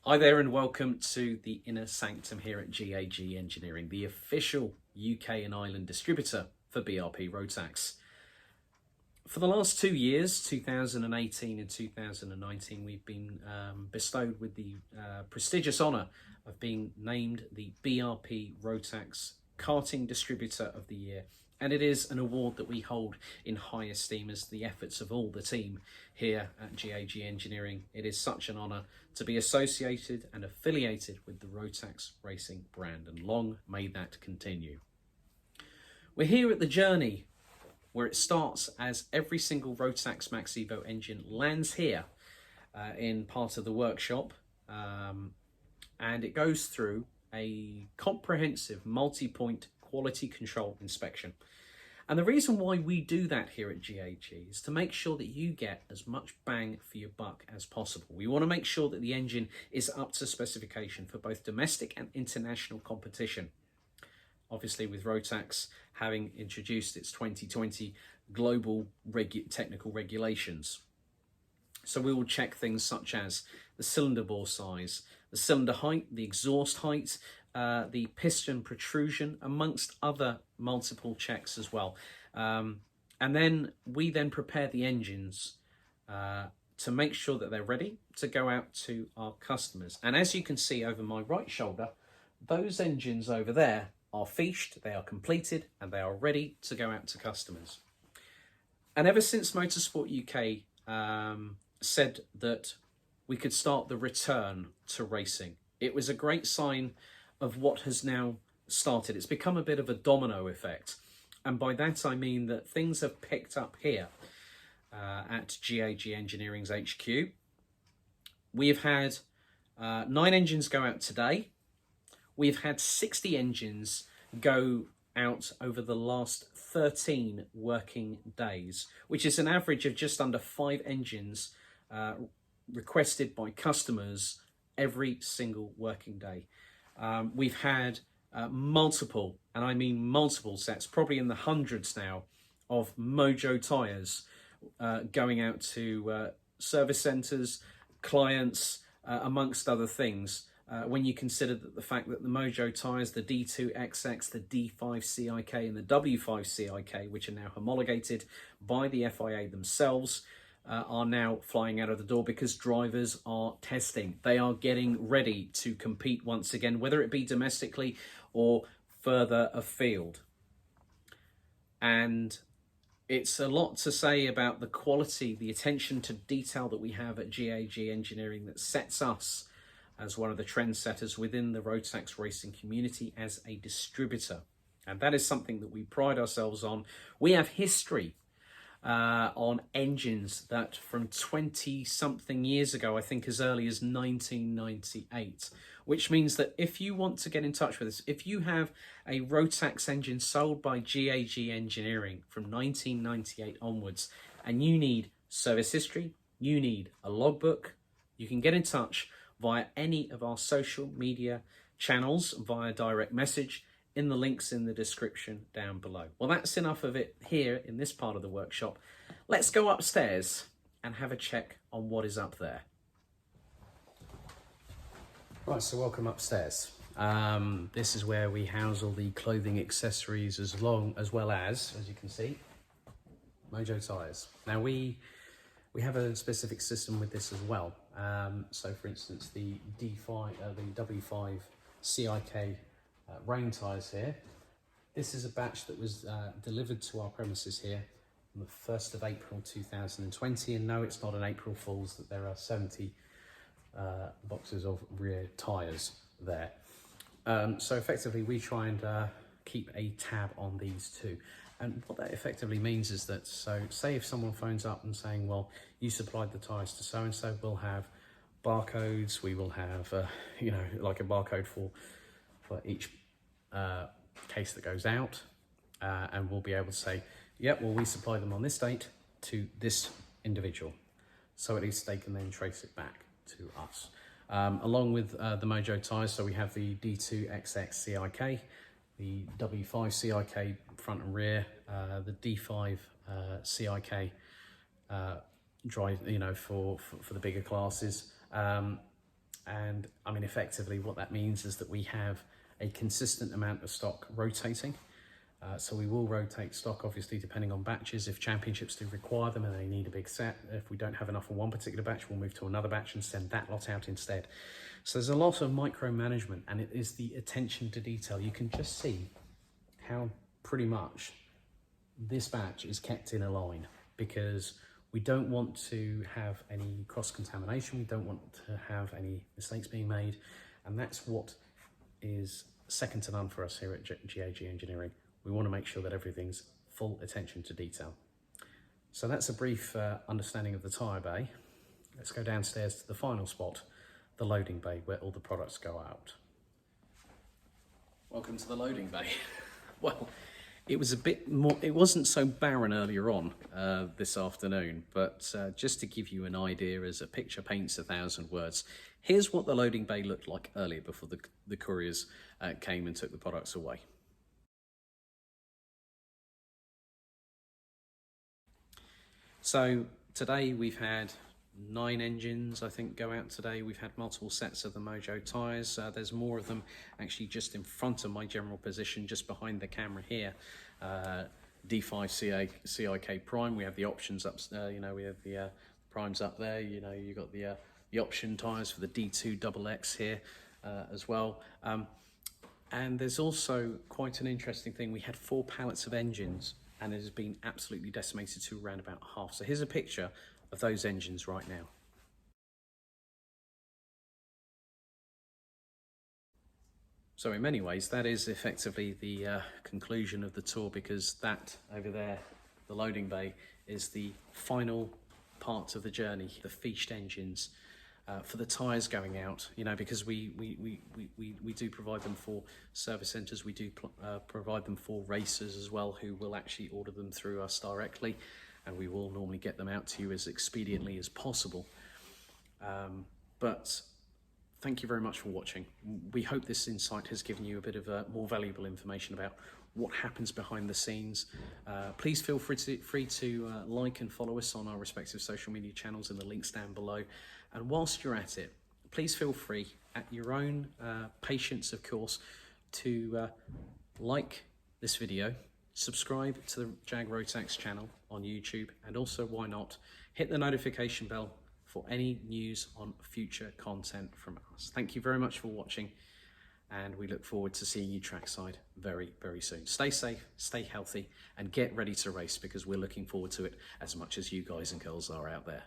Hi there and welcome to the Inner Sanctum here at J.A.G Engineering, the official UK and Ireland distributor for BRP-Rotax. For the last 2 years, 2018 and 2019, we've been bestowed with the prestigious honour of being named the BRP-Rotax Karting Distributor of the Year. And it is an award that we hold in high esteem as the efforts of all the team here at J.A.G Engineering. It is such an honour to be associated and affiliated with the Rotax racing brand, and long may that continue. We're here at the journey where it starts as every single Rotax Max Evo engine lands here in part of the workshop, and it goes through a comprehensive multi-point quality control inspection. And the reason why we do that here at J.A.G is to make sure that you get as much bang for your buck as possible. We want to make sure that the engine is up to specification for both domestic and international competition. Obviously, with Rotax having introduced its 2020 global technical regulations. So we will check things such as the cylinder bore size, the cylinder height, the exhaust height, the piston protrusion, amongst other multiple checks as well. And then we prepare the engines to make sure that they're ready to go out to our customers. And as you can see over my right shoulder, those engines over there are finished, they are completed, and they are ready to go out to customers. And ever since Motorsport UK said that we could start the return to racing, it was a great sign of what has now started. It's become a bit of a domino effect. And by that I mean that things have picked up here at J.A.G Engineering's HQ. We've had 9 engines go out today. We've had 60 engines go out over the last 13 working days, which is an average of just under 5 engines requested by customers every single working day. We've had multiple, and I mean multiple sets, probably in the hundreds now, of Mojo tyres going out to service centres, clients, amongst other things. When you consider that the fact that the Mojo tyres, the D2XX, the D5CIK and the W5CIK, which are now homologated by the FIA themselves, are now flying out of the door because drivers are testing. They are getting ready to compete once again, whether it be domestically or further afield. And it's a lot to say about the quality, the attention to detail that we have at J.A.G Engineering that sets us as one of the trendsetters within the Rotax racing community as a distributor. And that is something that we pride ourselves on. We have history on engines that from 20-something years ago, I think as early as 1998, which means that if you want to get in touch with us, if you have a Rotax engine sold by J.A.G Engineering from 1998 onwards, and you need service history, you need a logbook, you can get in touch via any of our social media channels, via direct message, in the links in the description down below. Well, that's enough of it here in this part of the workshop. Let's go upstairs and have a check on what is up there. Right, so welcome upstairs. This is where we house all the clothing accessories as well as you can see, Mojo tyres. Now we have a specific system with this as well. So for instance, the W5 CIK rain tyres here. This is a batch that was delivered to our premises here on the 1st of April 2020, and no, it's not an April Fool's that there are 70 boxes of rear tyres there. So effectively we try and keep a tab on these two. And what that effectively means is that, so say if someone phones up and saying, well, you supplied the tyres to so-and-so, we'll have barcodes, we will have, you know, like a barcode for for each case that goes out, and we'll be able to say, yeah, well, we supply them on this date to this individual. So at least they can then trace it back to us. Along with the Mojo tyres, so we have the D2XX CIK, the W5 CIK front and rear, the D5 CIK dry, for the bigger classes. And I mean, effectively what that means is that we have a consistent amount of stock rotating. So we will rotate stock, obviously, depending on batches. If championships do require them and they need a big set, if we don't have enough on one particular batch, we'll move to another batch and send that lot out instead. So there's a lot of micromanagement, and it is the attention to detail. You can just see how pretty much this batch is kept in a line, because we don't want to have any cross-contamination. We don't want to have any mistakes being made. And that's what is second to none for us here at J.A.G Engineering. We want to make sure that everything's full attention to detail. So that's a brief understanding of the tyre bay. Let's go downstairs to the final spot, the loading bay, where all the products go out. Welcome to the loading bay. Well, it was a bit more, it wasn't so barren earlier on this afternoon, but just to give you an idea, as a picture paints 1,000 words, here's what the loading bay looked like earlier before the couriers came and took the products away. So today we've had 9 engines, I think, go out today. We've had multiple sets of the Mojo tyres. There's more of them actually just in front of my general position, just behind the camera here. D5 CIK Prime, we have the options up, we have the primes up there. You've got the option tyres for the D2 XX here as well. And there's also quite an interesting thing. We had 4 pallets of engines, and it has been absolutely decimated to around about half. So here's a picture of those engines right now. So in many ways, that is effectively the conclusion of the tour, because that over there, the loading bay, is the final part of the journey, the feast engines. For the tyres going out, because we do provide them for service centres, we do provide them for racers as well, who will actually order them through us directly, and we will normally get them out to you as expediently as possible. But thank you very much for watching. We hope this insight has given you a bit of more valuable information about what happens behind the scenes. Please feel free to like and follow us on our respective social media channels in the links down below. And whilst you're at it, please feel free, at your own patience, of course, to like this video, subscribe to the J.A.G channel on YouTube, and also, why not, hit the notification bell for any news on future content from us. Thank you very much for watching, and we look forward to seeing you trackside very, very soon. Stay safe, stay healthy, and get ready to race, because we're looking forward to it as much as you guys and girls are out there.